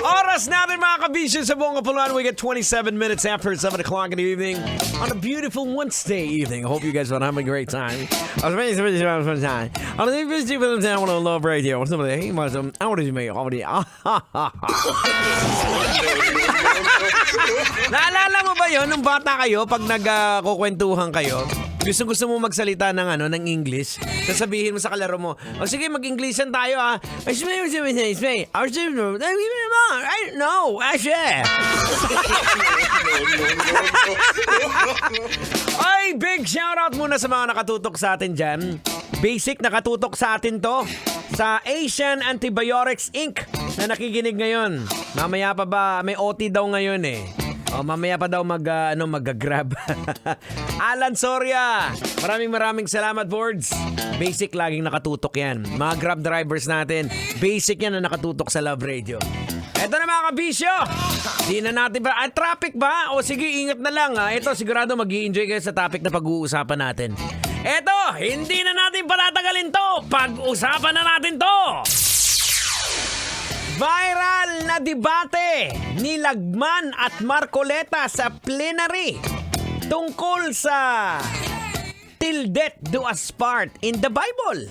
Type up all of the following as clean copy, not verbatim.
Oras natin mga kabisyo sa buong kapuluan. We get 27 minutes after 7 o'clock in the evening on a beautiful Wednesday evening. I hope you guys are having a great time. On the Love Radio. Naalala mo ba yun nung bata kayo pag nagkukwentuhan kayo? Gusto mo magsalita ng English. Sasabihin mo sa kalaro mo, o sige, mag-Englishan tayo ah. No, actually. Ay, big shoutout muna sa mga nakatutok sa atin dyan. Basic, nakatutok sa atin to. Sa Asian Antibiotics Inc. na nakikinig ngayon. Mamaya pa ba, may OT daw ngayon eh. O, mamaya pa daw mag-grab. Alan Soria, maraming salamat, boards. Basic, laging nakatutok yan. Mga grab drivers natin, basic yan na nakatutok sa Love Radio. Eto na mga kabisyo. Di na natin ba? Traffic ba? O sige, ingat na lang ha. Ito, sigurado mag-i-enjoy kayo sa topic na pag-uusapan natin. Eto, hindi na natin patatagalin to. Pag-usapan na natin to. Viral na debate ni Lagman at Marcoleta sa plenary tungkol sa till death do us part in the Bible.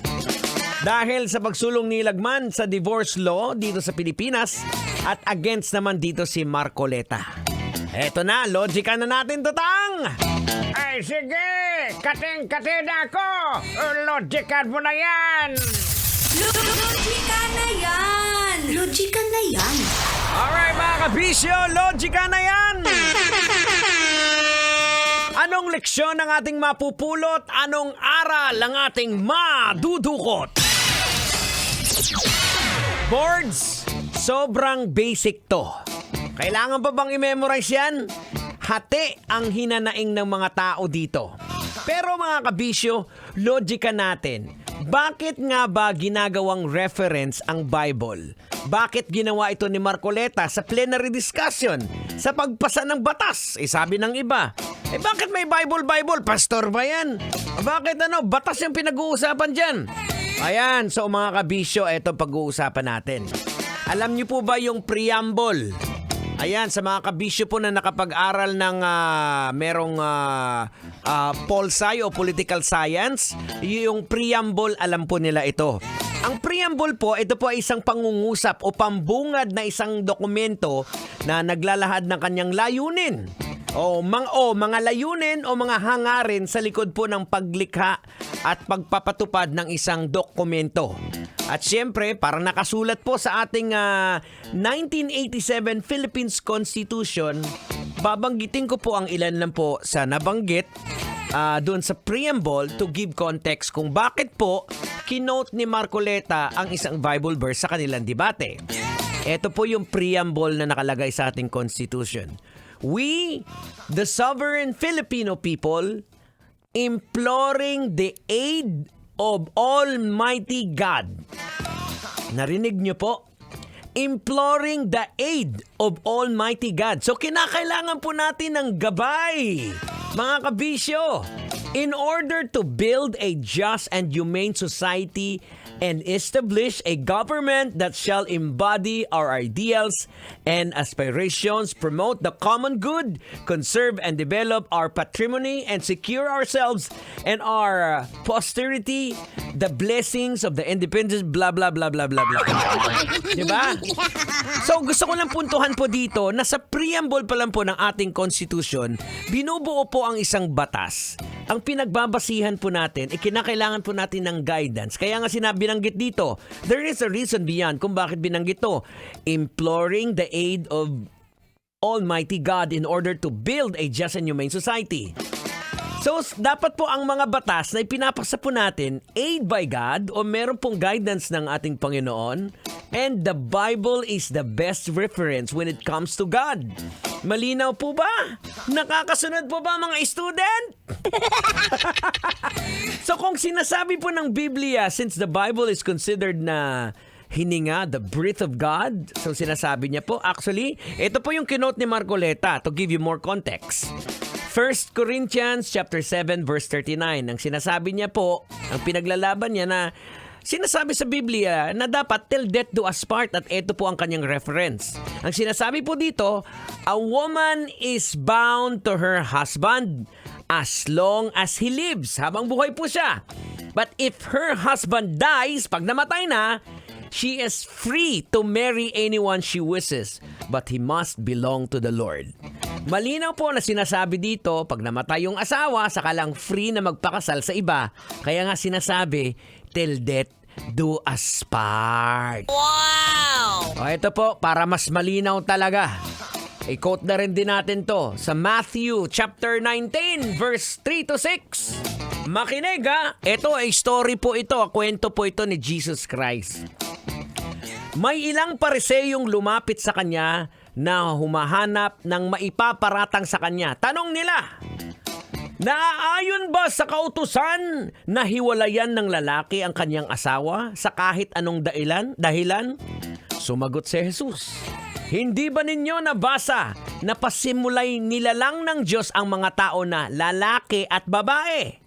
Dahil sa pagsulong ni Lagman sa divorce law dito sa Pilipinas at against naman dito si Marcoleta. Eto na, logica na natin to, Tang! Ay sige, kating-kating ako! Logican mo na yan! Logika na yan! Logika na yan! Alright mga kabisyo, logica na yan! Anong leksyon ang ating mapupulot? Anong aral ang ating madudukot? Boards, sobrang basic to. Kailangan pa bang i-memorize yan? Hati ang hinanaing ng mga tao dito. Pero mga kabisyo, logica natin. Bakit nga ba ginagawang reference ang Bible? Bakit ginawa ito ni Marcoleta sa plenary discussion? Sa pagpasa ng batas? Sabi ng iba, bakit may Bible? Pastor ba yan? Bakit batas yung pinag-uusapan dyan? Ayan, so mga kabisyo, eto pag-uusapan natin. Alam niyo po ba yung preamble? Ayan, sa mga kabisyo po na nakapag-aral ng merong pol-sci o political science, yung preamble, alam po nila ito. Ang preamble po, ito po ay isang pangungusap o pambungad na isang dokumento na naglalahad ng kanyang layunin. Mga layunin o mga hangarin sa likod po ng paglikha at pagpapatupad ng isang dokumento. At syempre, parang nakasulat po sa ating 1987 Philippines Constitution, babanggitin ko po ang ilan lang po sa nabanggit doon sa preamble to give context kung bakit po kinote ni Marcoleta ang isang Bible verse sa kanilang debate. Ito po yung preamble na nakalagay sa ating Constitution. We, the sovereign Filipino people, imploring the aid of Almighty God. Narinig niyo po? Imploring the aid of Almighty God. So kinakailangan po natin ng gabay, mga kabisyo, in order to build a just and humane society and establish a government that shall embody our ideals and aspirations, promote the common good, conserve and develop our patrimony, and secure ourselves and our posterity the blessings of the independence, blah, blah, blah, blah, blah, blah. Diba? So, gusto ko lang puntuhan po dito na sa preamble pa lang po ng ating Constitution, binubuo po ang isang batas. Ang pinagbabasihan po natin, kinakailangan po natin ng guidance. Kaya nga binanggit dito, there is a reason beyond kung bakit binanggit to. Imploring the aid of Almighty God in order to build a just and humane society. So, dapat po ang mga batas na ipinapasa po natin, aid by God, o meron pong guidance ng ating Panginoon, And the Bible is the best reference when it comes to God. Malinaw po ba? Nakakasunod po ba mga student? So kung sinasabi po ng Biblia, since the Bible is considered na hininga, the breath of God, so sinasabi niya po, actually, ito po yung kinote ni Marcoleta to give you more context. 1 Corinthians chapter 7 verse 39. Ang sinasabi niya po, ang pinaglalaban niya na sinasabi sa Biblia na dapat till death do us part, at ito po ang kanyang reference. Ang sinasabi po dito, a woman is bound to her husband as long as he lives, habang buhay po siya. But if her husband dies, pag namatay na, she is free to marry anyone she wishes, but he must belong to the Lord. Malinaw po na sinasabi dito, pag namatay yung asawa, saka lang free na magpakasal sa iba. Kaya nga sinasabi, till death do us part. Wow! O ito po, para mas malinaw talaga. I-quote na rin din natin to sa Matthew chapter 19 verse 3 to 6. Makinig ha, ito ay story po ito, kwento po ito ni Jesus Christ. May ilang pariseyong lumapit sa kanya na humahanap ng maipaparatang sa kanya. Tanong nila, naaayon ba sa kautusan na hiwalayan ng lalaki ang kanyang asawa sa kahit anong dahilan? Sumagot si Jesus, hindi ba ninyo nabasa na pasimulay nilalang ng Diyos ang mga tao na lalaki at babae?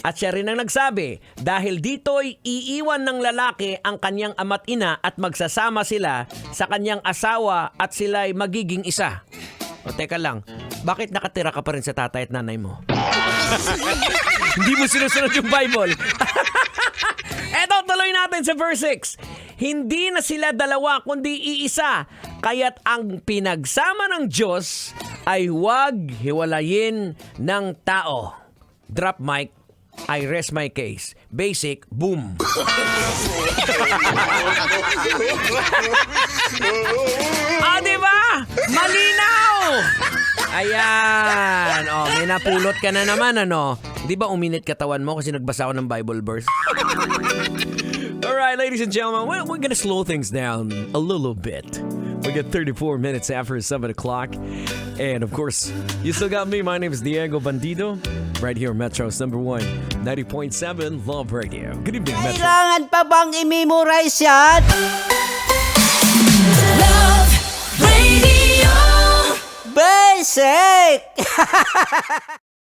At siya rin ang nagsabi, dahil dito'y iiwan ng lalaki ang kanyang ama't ina at magsasama sila sa kanyang asawa at sila'y magiging isa. O teka lang, bakit nakatira ka pa rin sa tatay at nanay mo? Hindi mo sinusunod yung Bible. Eto, tuloy natin sa verse 6. Hindi na sila dalawa kundi iisa, kaya't ang pinagsama ng Diyos ay huwag hiwalayin ng tao. Drop mic. I rest my case. Basic, boom. Diba? Malinaw! Ayan. Oh, may napulot ka na naman, ano? Di ba uminit katawan mo kasi nagbasa ako ng Bible verse? Alright, ladies and gentlemen, we're gonna slow things down a little bit. We got 34 minutes after 7 o'clock. And of course, you still got me. My name is Diego Bandido. Right here, Metro's #1, 90.7 Love Radio. Good evening, Metro. Kailangan pa bang i-memorize yan? Love Radio! Basic!